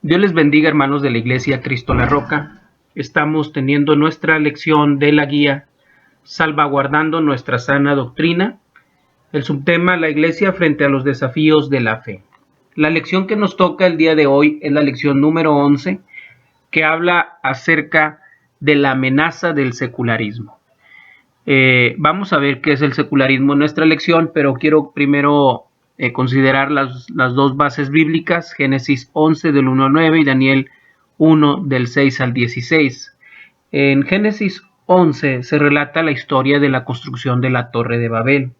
Dios les bendiga, hermanos de la Iglesia Cristo la Roca. Estamos teniendo nuestra lección de la guía Salvaguardando nuestra sana doctrina. El subtema: la Iglesia frente a los desafíos de la fe. La lección que nos toca el día de hoy es la lección número 11, que habla acerca de la amenaza del secularismo. Vamos a ver qué es el secularismo en nuestra lección, pero quiero primero considerar las dos bases bíblicas: Génesis 11 del 1 al 9 y Daniel 1 del 6 al 16. En Génesis 11 se relata la historia de la construcción de la Torre de Babel,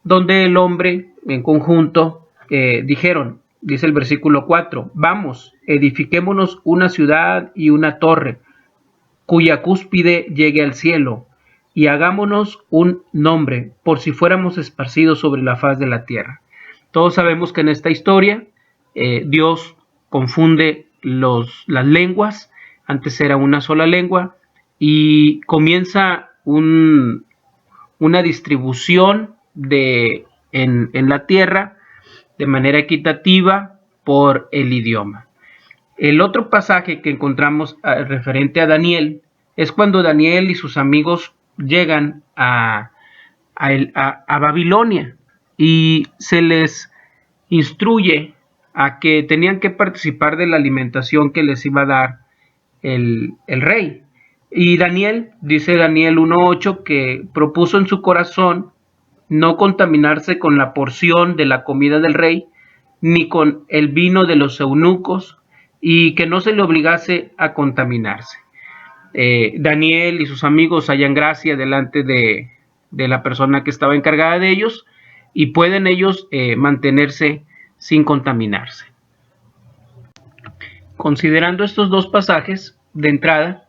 donde el hombre en conjunto dijeron, dice el versículo 4, vamos, edifiquémonos una ciudad y una torre, cuya cúspide llegue al cielo, y hagámonos un nombre, por si fuéramos esparcidos sobre la faz de la tierra. Todos sabemos que en esta historia Dios confunde las lenguas. Antes era una sola lengua y comienza una distribución en la tierra de manera equitativa por el idioma. El otro pasaje que encontramos referente a Daniel es cuando Daniel y sus amigos llegan a Babilonia y se les instruye a que tenían que participar de la alimentación que les iba a dar el rey. Y Daniel, dice Daniel 1:8, que propuso en su corazón no contaminarse con la porción de la comida del rey, ni con el vino de los eunucos, y que no se le obligase a contaminarse. Daniel y sus amigos hallan gracia delante de la persona que estaba encargada de ellos y pueden ellos mantenerse sin contaminarse. Considerando estos dos pasajes, de entrada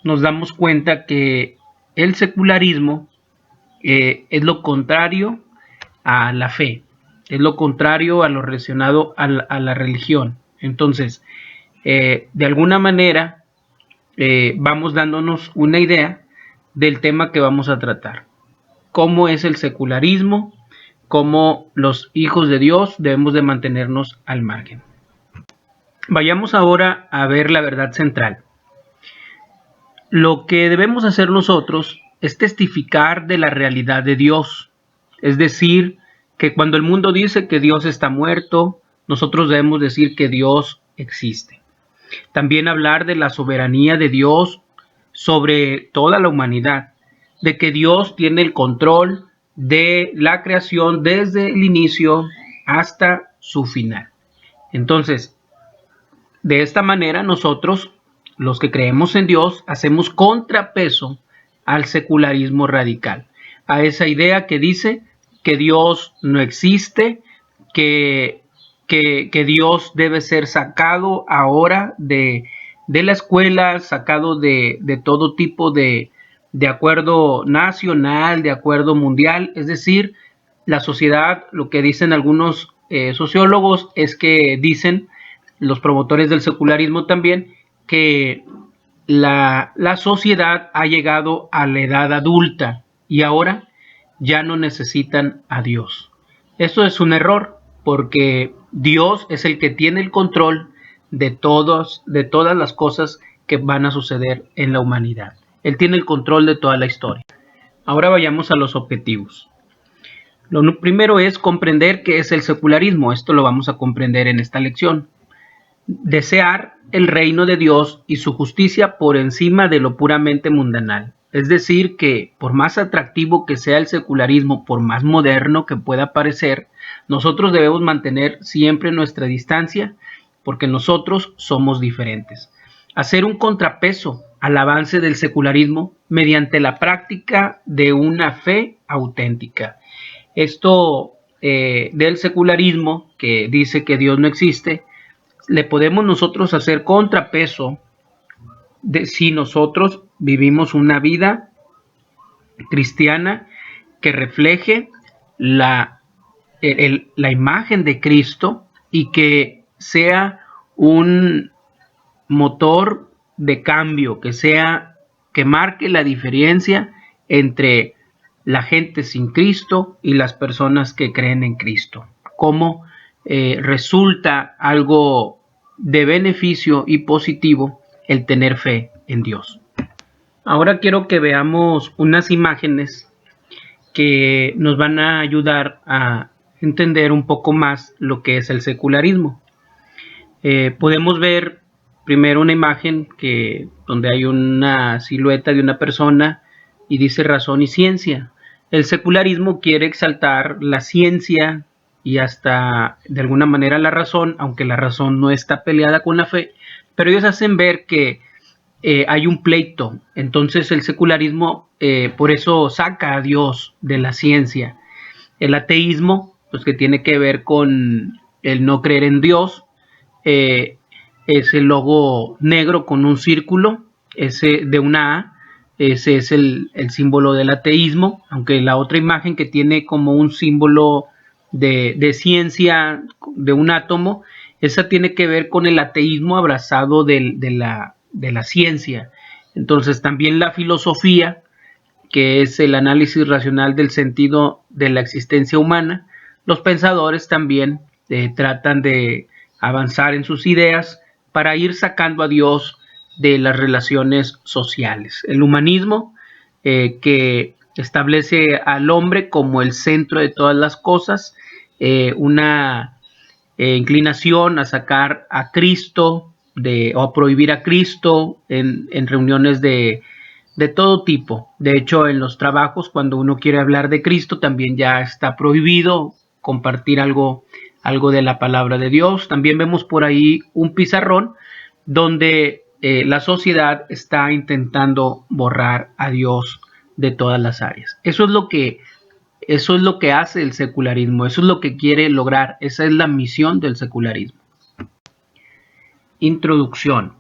nos damos cuenta que el secularismo es lo contrario a la fe, es lo contrario a lo relacionado a la religión. Entonces, de alguna manera, vamos dándonos una idea del tema que vamos a tratar. Cómo es el secularismo, cómo los hijos de Dios debemos de mantenernos al margen. Vayamos ahora a ver la verdad central. Lo que debemos hacer nosotros es testificar de la realidad de Dios. Es decir, que cuando el mundo dice que Dios está muerto, nosotros debemos decir que Dios existe. También hablar de la soberanía de Dios sobre toda la humanidad, de que Dios tiene el control de la creación desde el inicio hasta su final. Entonces, de esta manera nosotros, los que creemos en Dios, hacemos contrapeso al secularismo radical, a esa idea que dice que Dios no existe, que Dios debe ser sacado ahora de la escuela, sacado de todo tipo de acuerdo nacional, de acuerdo mundial. Es decir, la sociedad, lo que dicen algunos sociólogos es que dicen, los promotores del secularismo también, que la sociedad ha llegado a la edad adulta y ahora ya no necesitan a Dios. Esto es un error, porque Dios es el que tiene el control de todas las cosas que van a suceder en la humanidad. Él tiene el control de toda la historia. Ahora vayamos a los objetivos. Lo primero es comprender qué es el secularismo. Esto lo vamos a comprender en esta lección. Desear el reino de Dios y su justicia por encima de lo puramente mundanal. Es decir, que por más atractivo que sea el secularismo, por más moderno que pueda parecer, nosotros debemos mantener siempre nuestra distancia, porque nosotros somos diferentes. Hacer un contrapeso al avance del secularismo mediante la práctica de una fe auténtica. Esto del secularismo, que dice que Dios no existe, le podemos nosotros hacer contrapeso si nosotros vivimos una vida cristiana que refleje la imagen de Cristo y que sea un motor de cambio, que marque la diferencia entre la gente sin Cristo y las personas que creen en Cristo. Como resulta algo de beneficio y positivo el tener fe en Dios. Ahora quiero que veamos unas imágenes que nos van a ayudar a entender un poco más lo que es el secularismo. Podemos ver primero una imagen donde hay una silueta de una persona y dice razón y ciencia. El secularismo quiere exaltar la ciencia y hasta de alguna manera la razón, aunque la razón no está peleada con la fe, pero ellos hacen ver que hay un pleito. Entonces el secularismo por eso saca a Dios de la ciencia. El ateísmo, pues que tiene que ver con el no creer en Dios, es el logo negro con un círculo, ese de una A, ese es el símbolo del ateísmo, aunque la otra imagen que tiene como un símbolo de ciencia, de un átomo, esa tiene que ver con el ateísmo abrazado de la ciencia. Entonces también la filosofía, que es el análisis racional del sentido de la existencia humana, los pensadores también tratan de avanzar en sus ideas para ir sacando a Dios de las relaciones sociales. El humanismo, que establece al hombre como el centro de todas las cosas, una inclinación a sacar a Cristo o a prohibir a Cristo en reuniones de todo tipo. De hecho, en los trabajos, cuando uno quiere hablar de Cristo, también ya está prohibido compartir algo de la palabra de Dios. También vemos por ahí un pizarrón donde la sociedad está intentando borrar a Dios de todas las áreas. Eso es lo que hace el secularismo, eso es lo que quiere lograr, esa es la misión del secularismo. Introducción.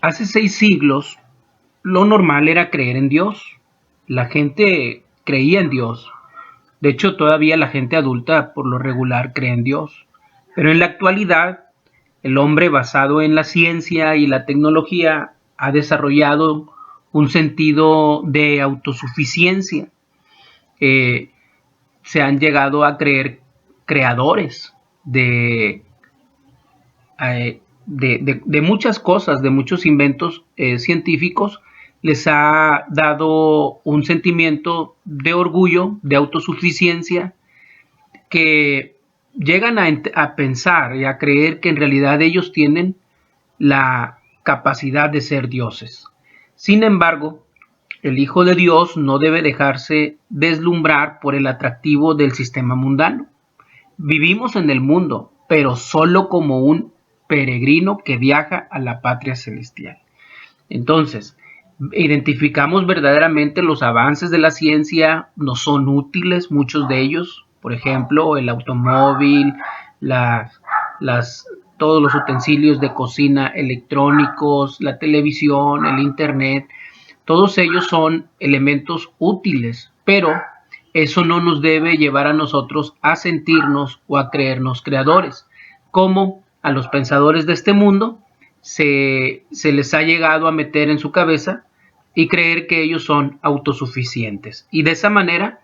Hace 6 siglos, lo normal era creer en Dios. La gente creía en Dios. De hecho, todavía la gente adulta por lo regular cree en Dios. Pero en la actualidad, el hombre, basado en la ciencia y la tecnología, ha desarrollado un sentido de autosuficiencia. Se han llegado a creer creadores de muchas cosas, de muchos inventos científicos. Les ha dado un sentimiento de orgullo, de autosuficiencia, que llegan a pensar y a creer que en realidad ellos tienen la capacidad de ser dioses. Sin embargo, el Hijo de Dios no debe dejarse deslumbrar por el atractivo del sistema mundano. Vivimos en el mundo, pero solo como un peregrino que viaja a la patria celestial. Entonces, identificamos verdaderamente los avances de la ciencia, nos son útiles muchos de ellos, por ejemplo, el automóvil, todos los utensilios de cocina electrónicos, la televisión, el internet, todos ellos son elementos útiles, pero eso no nos debe llevar a nosotros a sentirnos o a creernos creadores, como a los pensadores de este mundo se les ha llegado a meter en su cabeza y creer que ellos son autosuficientes y de esa manera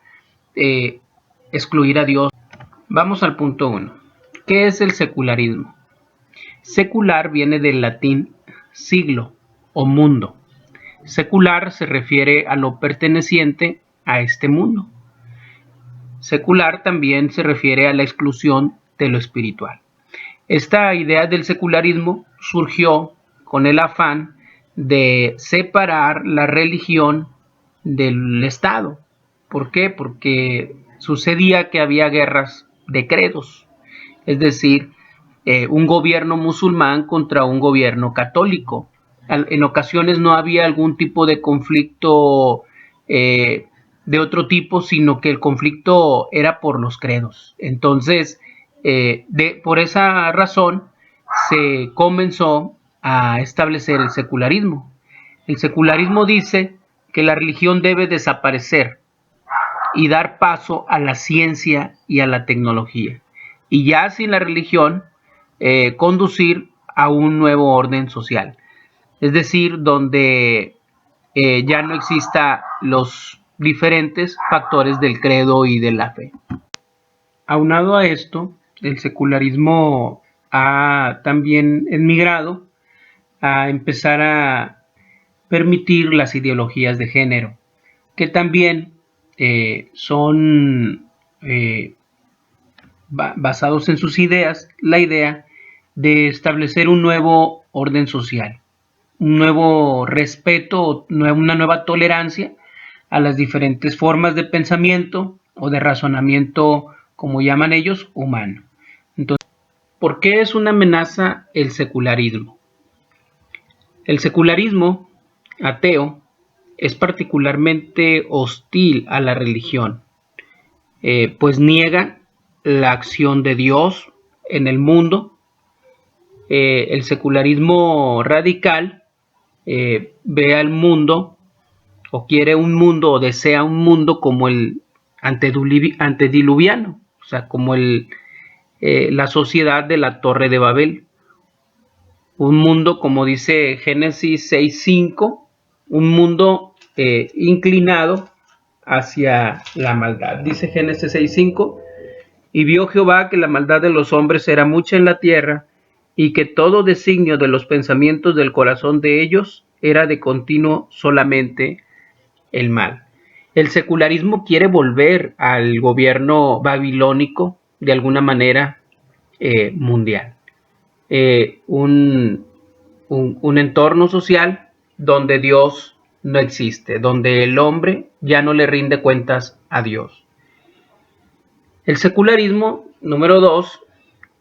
excluir a Dios. Vamos al punto 1. ¿Qué es el secularismo? Secular viene del latín siglo o mundo. Secular se refiere a lo perteneciente a este mundo. Secular también se refiere a la exclusión de lo espiritual. Esta idea del secularismo surgió con el afán de separar la religión del Estado. ¿Por qué? Porque sucedía que había guerras de credos, es decir, un gobierno musulmán contra un gobierno católico. En ocasiones no había algún tipo de conflicto de otro tipo, sino que el conflicto era por los credos. Entonces, por esa razón se comenzó a establecer el secularismo. El secularismo dice que la religión debe desaparecer y dar paso a la ciencia y a la tecnología. Y ya sin la religión, conducir a un nuevo orden social. Es decir, donde ya no exista los diferentes factores del credo y de la fe. Aunado a esto, el secularismo ha también emigrado a empezar a permitir las ideologías de género, que también son basados en sus ideas, la idea de establecer un nuevo orden social, un nuevo respeto, una nueva tolerancia a las diferentes formas de pensamiento o de razonamiento, como llaman ellos, humano. Entonces, ¿por qué es una amenaza el secularismo? El secularismo ateo es particularmente hostil a la religión, pues niega la acción de Dios en el mundo. El secularismo radical ve al mundo o quiere un mundo o desea un mundo como el antediluviano, o sea, como la sociedad de la Torre de Babel. Un mundo, como dice Génesis 6:5, un mundo inclinado hacia la maldad. Dice Génesis 6:5, y vio Jehová que la maldad de los hombres era mucha en la tierra, y que todo designio de los pensamientos del corazón de ellos era de continuo solamente el mal. El secularismo quiere volver al gobierno babilónico de alguna manera mundial. Un entorno social donde Dios no existe, donde el hombre ya no le rinde cuentas a Dios. El secularismo, número 2,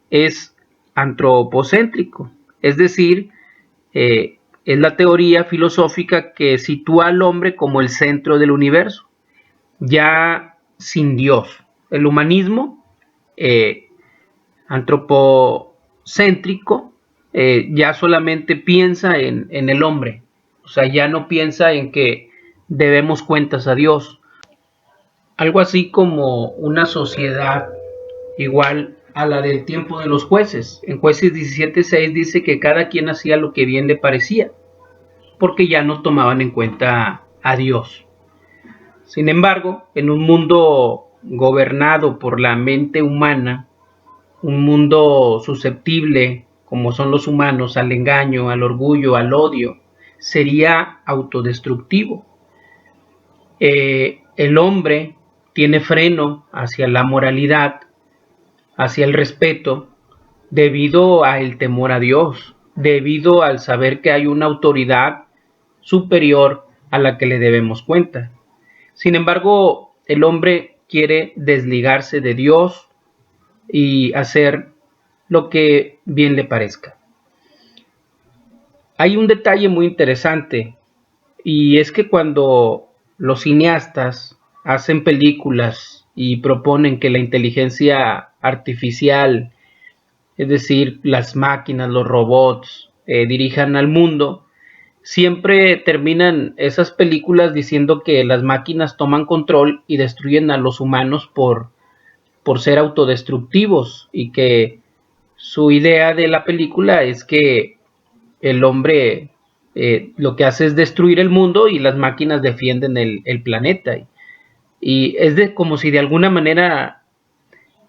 es antropocéntrico, es decir, es la teoría filosófica que sitúa al hombre como el centro del universo, ya sin Dios. El humanismo antropocéntrico ya solamente piensa en el hombre, o sea, ya no piensa en que debemos cuentas a Dios. Algo así como una sociedad igual a la del tiempo de los jueces. En Jueces 17:6 dice que cada quien hacía lo que bien le parecía, porque ya no tomaban en cuenta a Dios. Sin embargo, en un mundo gobernado por la mente humana, un mundo susceptible, como son los humanos, al engaño, al orgullo, al odio, sería autodestructivo. El hombre tiene freno hacia la moralidad, hacia el respeto, debido al temor a Dios, debido al saber que hay una autoridad superior a la que le debemos cuenta. Sin embargo, el hombre quiere desligarse de Dios y hacer lo que bien le parezca. Hay un detalle muy interesante, y es que cuando los cineastas hacen películas y proponen que la inteligencia artificial, es decir, las máquinas, los robots, dirijan al mundo, siempre terminan esas películas diciendo que las máquinas toman control y destruyen a los humanos por ser autodestructivos, y que su idea de la película es que el hombre lo que hace es destruir el mundo y las máquinas defienden el planeta. Y es como si de alguna manera,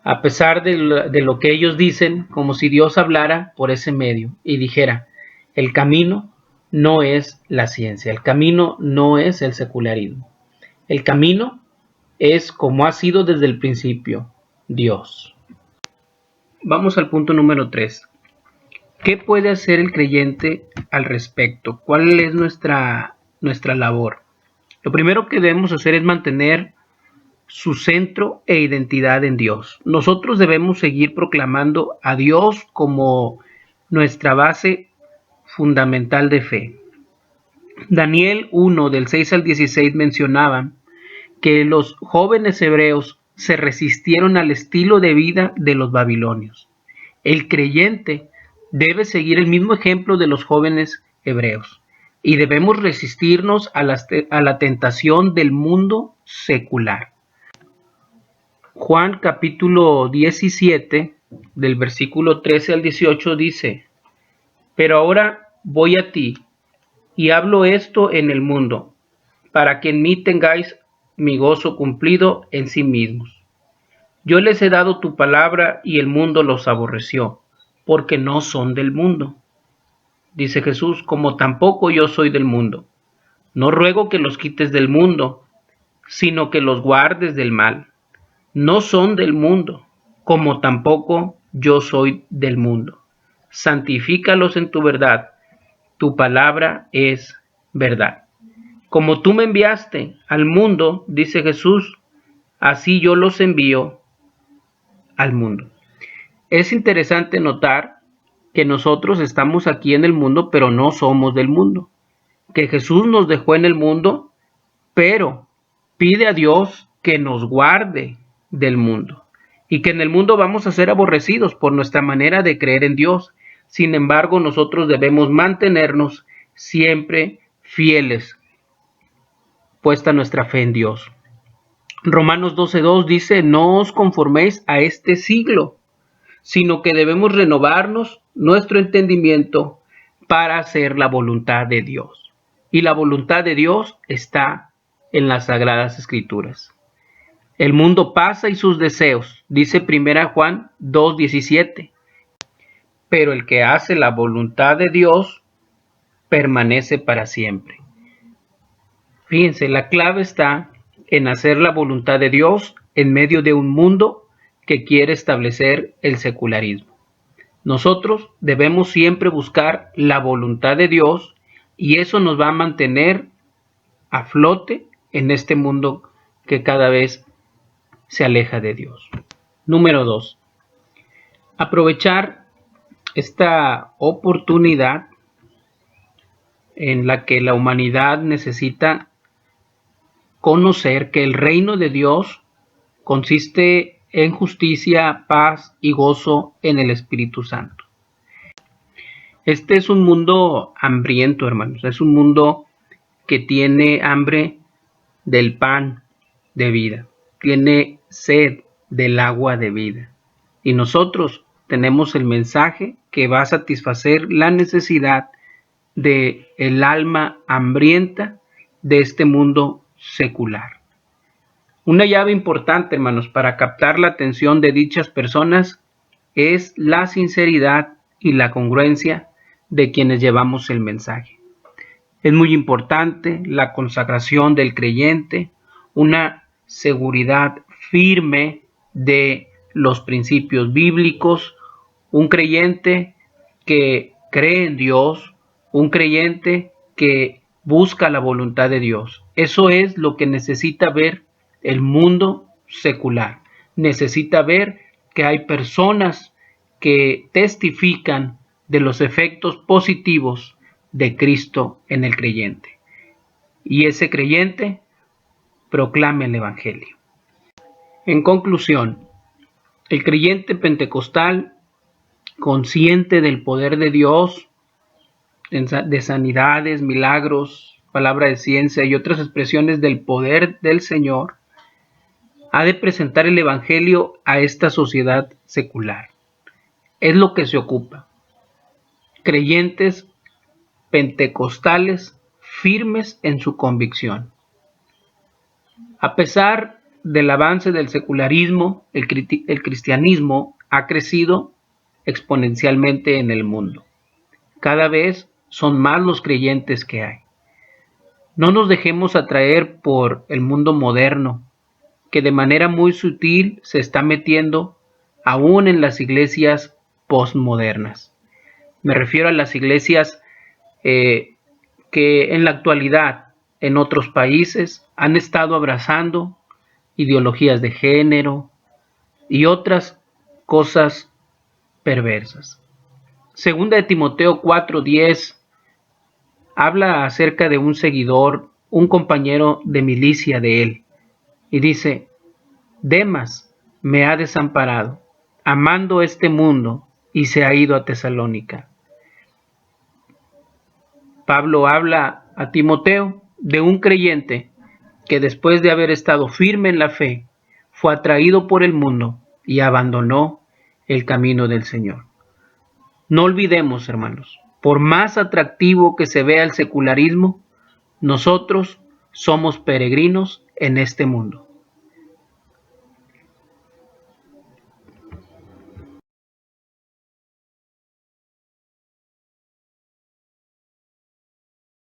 a pesar de lo que ellos dicen, como si Dios hablara por ese medio y dijera, el camino no es la ciencia, el camino no es el secularismo, el camino es como ha sido desde el principio, Dios. Vamos al punto número 3. ¿Qué puede hacer el creyente al respecto? ¿Cuál es nuestra labor? Lo primero que debemos hacer es mantener su centro e identidad en Dios. Nosotros debemos seguir proclamando a Dios como nuestra base fundamental de fe. Daniel 1, del 6 al 16 mencionaba que los jóvenes hebreos se resistieron al estilo de vida de los babilonios. El creyente debe seguir el mismo ejemplo de los jóvenes hebreos y debemos resistirnos a la tentación del mundo secular. Juan capítulo 17, del versículo 13 al 18 dice, pero ahora voy a ti y hablo esto en el mundo, para que en mí tengáis mi gozo cumplido en sí mismos. Yo les he dado tu palabra y el mundo los aborreció, porque no son del mundo. Dice Jesús, como tampoco yo soy del mundo. No ruego que los quites del mundo, sino que los guardes del mal. No son del mundo, como tampoco yo soy del mundo. Santifícalos en tu verdad. Tu palabra es verdad. Como tú me enviaste al mundo, dice Jesús, así yo los envío al mundo. Es interesante notar que nosotros estamos aquí en el mundo, pero no somos del mundo. Que Jesús nos dejó en el mundo, pero pide a Dios que nos guarde del mundo. Y que en el mundo vamos a ser aborrecidos por nuestra manera de creer en Dios. Sin embargo, nosotros debemos mantenernos siempre fieles, puesta nuestra fe en Dios. Romanos 12:2 dice, no os conforméis a este siglo, sino que debemos renovarnos nuestro entendimiento para hacer la voluntad de Dios. Y la voluntad de Dios está en las Sagradas Escrituras. El mundo pasa y sus deseos, dice 1 Juan 2:17, pero el que hace la voluntad de Dios permanece para siempre. Fíjense, la clave está en hacer la voluntad de Dios en medio de un mundo que quiere establecer el secularismo. Nosotros debemos siempre buscar la voluntad de Dios y eso nos va a mantener a flote en este mundo que cada vez se aleja de Dios. Número 2. Aprovechar esta oportunidad en la que la humanidad necesita conocer que el reino de Dios consiste en justicia, paz y gozo en el Espíritu Santo. Este es un mundo hambriento, hermanos. Es un mundo que tiene hambre del pan de vida. Tiene sed del agua de vida. Y nosotros tenemos el mensaje que va a satisfacer la necesidad del alma hambrienta de este mundo secular. Una llave importante, hermanos, para captar la atención de dichas personas es la sinceridad y la congruencia de quienes llevamos el mensaje. Es muy importante la consagración del creyente, una seguridad firme de los principios bíblicos, un creyente que cree en Dios, un creyente que busca la voluntad de Dios. Eso es lo que necesita ver el mundo secular. Necesita ver que hay personas que testifican de los efectos positivos de Cristo en el creyente. Y ese creyente proclame el Evangelio. En conclusión, el creyente pentecostal, consciente del poder de Dios, de sanidades, milagros, palabra de ciencia y otras expresiones del poder del Señor, ha de presentar el Evangelio a esta sociedad secular. Es lo que se ocupa. Creyentes pentecostales firmes en su convicción. A pesar del avance del secularismo, el cristianismo ha crecido exponencialmente en el mundo. Cada vez son más los creyentes que hay. No nos dejemos atraer por el mundo moderno, que de manera muy sutil se está metiendo aún en las iglesias postmodernas. Me refiero a las iglesias que en la actualidad en otros países han estado abrazando ideologías de género y otras cosas perversas. Segunda de Timoteo 4:10 habla acerca de un seguidor, un compañero de milicia de él, y dice: Demas me ha desamparado, amando este mundo, y se ha ido a Tesalónica. Pablo habla a Timoteo de un creyente que después de haber estado firme en la fe, fue atraído por el mundo y abandonó el camino del Señor. No olvidemos, hermanos, por más atractivo que se vea el secularismo, nosotros somos peregrinos en este mundo.